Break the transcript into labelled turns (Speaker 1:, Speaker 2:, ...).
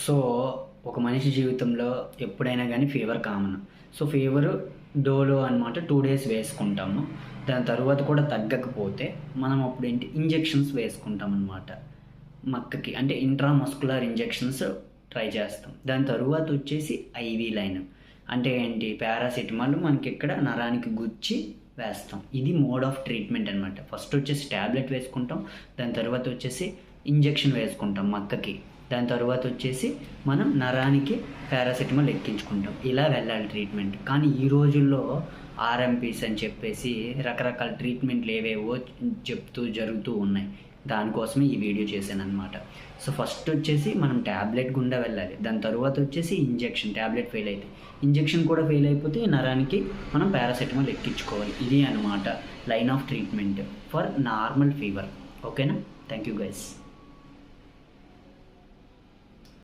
Speaker 1: So ఒక మనిషి జీవితంలో ఎప్పుడైనా కానీ fever common. So fever Dolo అనమాట 2 డేస్ వేసుకుంటాము. దాని తర్వాత కూడా తగ్గకపోతే మనం అప్పుడు ఏంటి ఇంజెక్షన్స్ వేసుకుంటాం అనమాట. మక్కకి అంటే ఇంట్రామస్కులర్ ఇంజెక్షన్స్ ట్రై చేస్తాం. దాని తరువాత వచ్చేసి ఐవీ లైన్ అంటే ఏంటి, పారాసిటమాల్ మనకి ఇక్కడ నరానికి గుచ్చి వేస్తాం. ఇది మోడ్ ఆఫ్ ట్రీట్మెంట్ అనమాట. ఫస్ట్ వచ్చేసి ట్యాబ్లెట్ వేసుకుంటాం, దాని తర్వాత వచ్చేసి ఇంజెక్షన్ వేసుకుంటాం మక్కకి, దాని తర్వాత వచ్చేసి మనం నరానికి పారాసిటమాల్ ఎక్కించుకుంటాం. ఇలా వెళ్ళాలి ట్రీట్మెంట్. కానీ ఈ రోజుల్లో ఆర్ఎంపీస్ అని చెప్పేసి రకరకాల ట్రీట్మెంట్లు ఏవేవో చెప్తూ జరుగుతూ ఉన్నాయి. దానికోసమే ఈ వీడియో చేశాను అనమాట. సో ఫస్ట్ వచ్చేసి మనం ట్యాబ్లెట్ గుండా వెళ్ళాలి. దాని తర్వాత వచ్చేసి ఇంజెక్షన్. ట్యాబ్లెట్ ఫెయిల్ అయితే ఇంజెక్షన్ కూడా ఫెయిల్ అయిపోతే నరానికి మనం పారాసిటమాల్ ఎక్కించుకోవాలి. ఇది అనమాట line of treatment for normal fever. ఓకేనా? Thank you guys.